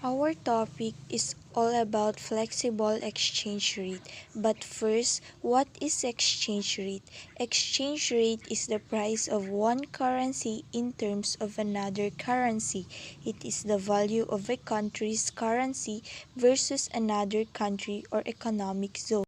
Our topic is all about flexible exchange rate. But first, what is exchange rate? Exchange rate is the price of one currency in terms of another currency. It is the value of a country's currency versus another country or economic zone.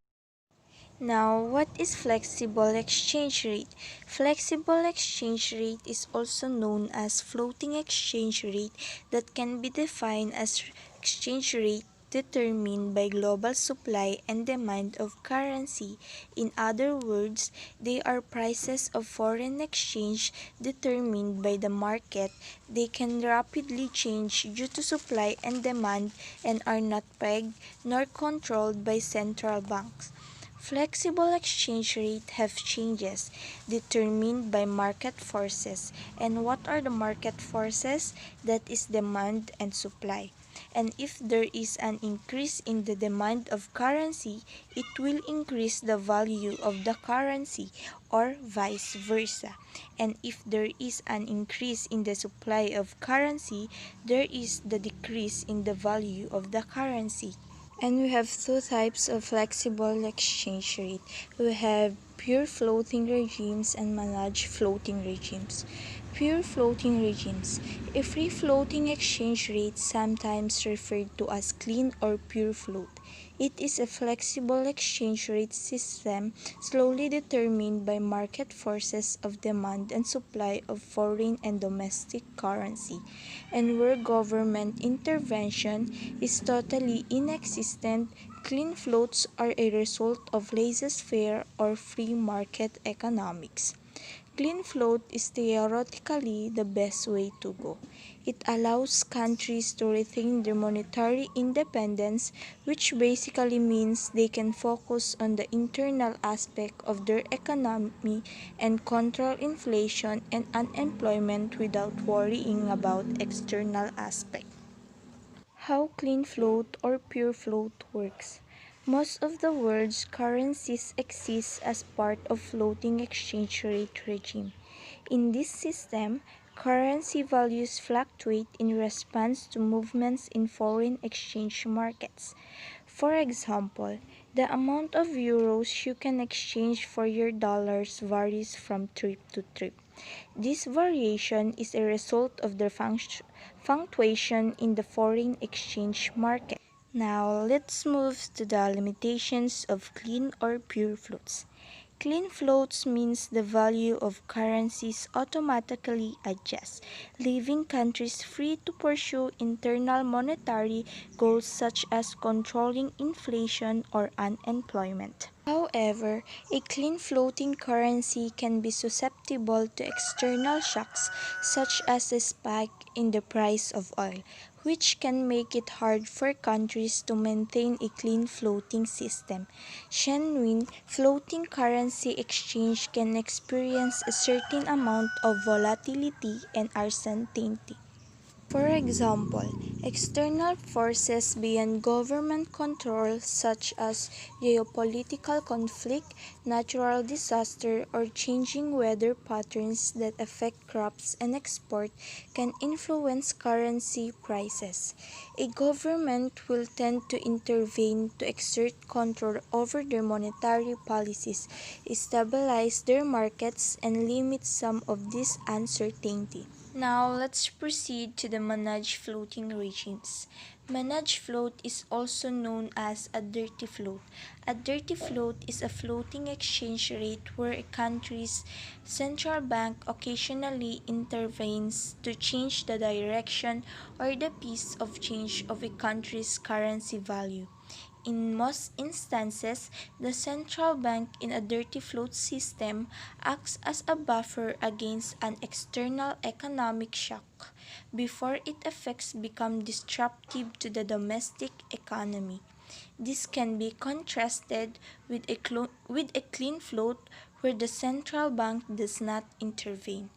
Now, what is flexible exchange rate? Flexible exchange rate is also known as floating exchange rate that can be defined as exchange rate determined by global supply and demand of currency. In other words, they are prices of foreign exchange determined by the market. They can rapidly change due to supply and demand and are not pegged nor controlled by central banks. Flexible exchange rate have changes determined by market forces. And what are the market forces? That is demand and supply. And if there is an increase in the demand of currency, it will increase the value of the currency or vice versa. And if there is an increase in the supply of currency, there is the decrease in the value of the currency. And we have two types of flexible exchange rate. We have pure floating regimes and managed floating regimes. Pure floating regimes. A free floating exchange rate, sometimes referred to as clean or pure float. It is a flexible exchange rate system slowly determined by market forces of demand and supply of foreign and domestic currency, and where government intervention is totally inexistent. Clean floats are a result of laissez-faire or free market economics. Clean float is theoretically the best way to go. It allows countries to retain their monetary independence, which basically means they can focus on the internal aspect of their economy and control inflation and unemployment without worrying about external aspects. How clean float or pure float works. Most of the world's currencies exist as part of floating exchange rate regime. In this system, currency values fluctuate in response to movements in foreign exchange markets. For example, the amount of euros you can exchange for your dollars varies from trip to trip. This variation is a result of the fluctuation in the foreign exchange market. Now, let's move to the limitations of clean or pure floats. Clean floats means the value of currencies automatically adjusts, leaving countries free to pursue internal monetary goals such as controlling inflation or unemployment. However, a clean floating currency can be susceptible to external shocks such as a spike in the price of oil, which can make it hard for countries to maintain a clean floating system. Genuine floating currency exchange can experience a certain amount of volatility and uncertainty. For example, external forces beyond government control such as geopolitical conflict, natural disaster, or changing weather patterns that affect crops and export can influence currency prices. A government will tend to intervene to exert control over their monetary policies, stabilize their markets, and limit some of this uncertainty. Now, let's proceed to the managed floating regimes. Managed float is also known as a dirty float. A dirty float is a floating exchange rate where a country's central bank occasionally intervenes to change the direction or the piece of change of a country's currency value. In most instances, the central bank in a dirty float system acts as a buffer against an external economic shock before its effects become disruptive to the domestic economy. This can be contrasted with a clean float where the central bank does not intervene.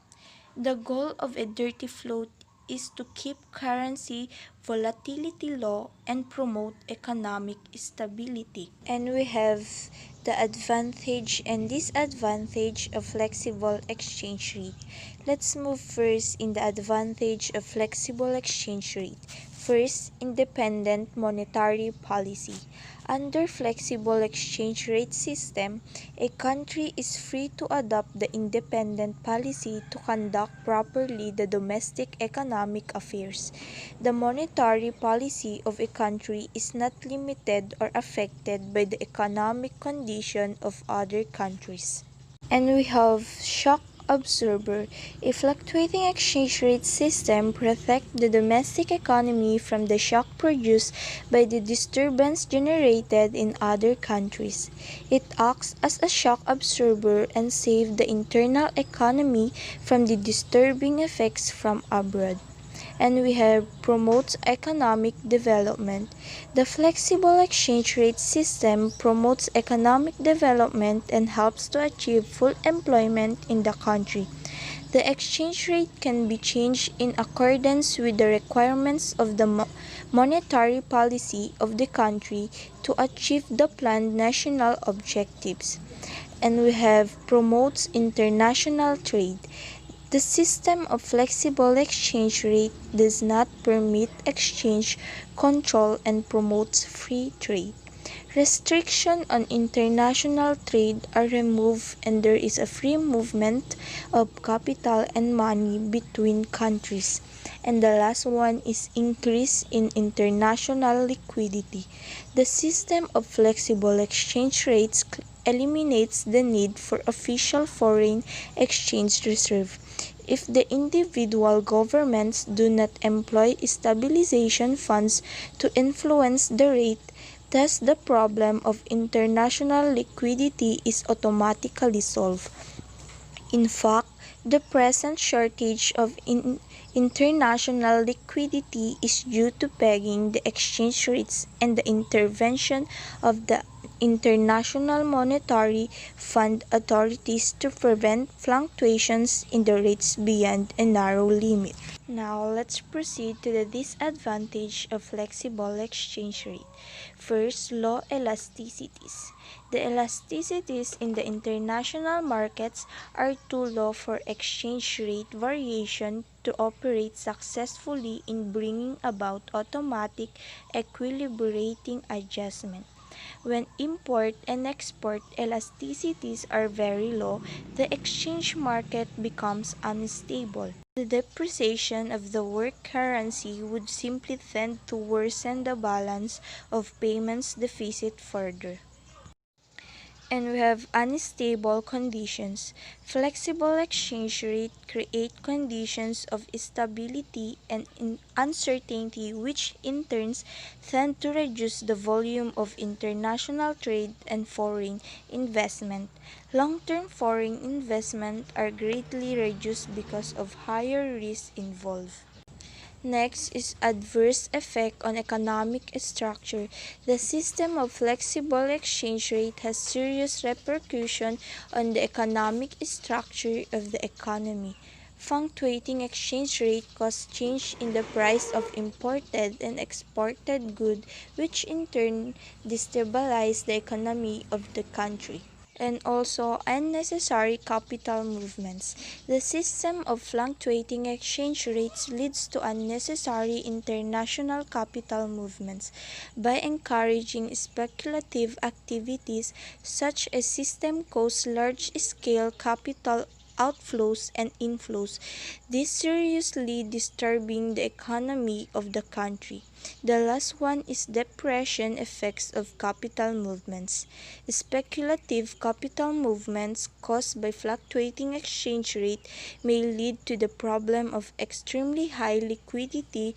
The goal of a dirty float is to keep currency volatility low and promote economic stability. And we have the advantage and disadvantage of flexible exchange rate. Let's move first in the advantage of flexible exchange rate. First, independent monetary policy. Under flexible exchange rate system, a country is free to adopt the independent policy to conduct properly the domestic economic affairs. The monetary policy of a country is not limited or affected by the economic condition of other countries. And we have shock absorber. A fluctuating exchange rate system protects the domestic economy from the shock produced by the disturbance generated in other countries. It acts as a shock absorber and saves the internal economy from the disturbing effects from abroad. And we have promotes economic development. The flexible exchange rate system promotes economic development and helps to achieve full employment in the country. The exchange rate can be changed in accordance with the requirements of the monetary policy of the country to achieve the planned national objectives. And we have promotes international trade. The system of flexible exchange rate does not permit exchange control and promotes free trade. Restrictions on international trade are removed and there is a free movement of capital and money between countries. And the last one is increase in international liquidity. The system of flexible exchange rates eliminates the need for official foreign exchange reserve. If the individual governments do not employ stabilization funds to influence the rate, thus the problem of international liquidity is automatically solved. In fact, the present shortage of international liquidity is due to pegging the exchange rates and the intervention of the International Monetary Fund authorities to prevent fluctuations in the rates beyond a narrow limit. Now, let's proceed to the disadvantage of flexible exchange rate. First, low elasticities. The elasticities in the international markets are too low for exchange rate variation to operate successfully in bringing about automatic equilibrating adjustment. When import and export elasticities are very low, the exchange market becomes unstable. The depreciation of the work currency would simply tend to worsen the balance of payments deficit further. And we have unstable conditions. Flexible exchange rate create conditions of stability and uncertainty which in turn tend to reduce the volume of international trade and foreign investment. Long-term foreign investment are greatly reduced because of higher risks involved. Next is adverse effect on economic structure. The system of flexible exchange rate has serious repercussion on the economic structure of the economy. Fluctuating exchange rate cause change in the price of imported and exported goods, which in turn destabilize the economy of the country. And also unnecessary capital movements. The system of fluctuating exchange rates leads to unnecessary international capital movements. By encouraging speculative activities, such a system causes large-scale capital outflows and inflows, this seriously disturbing the economy of the country. The last one is depression effects of capital movements. Speculative capital movements caused by fluctuating exchange rate may lead to the problem of extremely high liquidity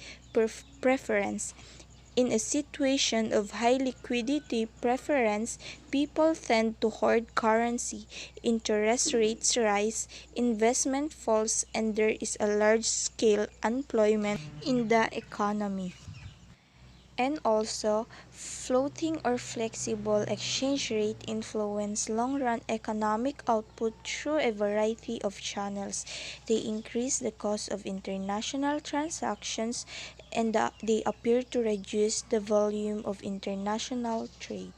preference. In a situation of high liquidity preference, people tend to hoard currency, interest rates rise, investment falls, and there is a large-scale unemployment in the economy. And also, floating or flexible exchange rate influence long-run economic output through a variety of channels. They increase the cost of international transactions and they appear to reduce the volume of international trade.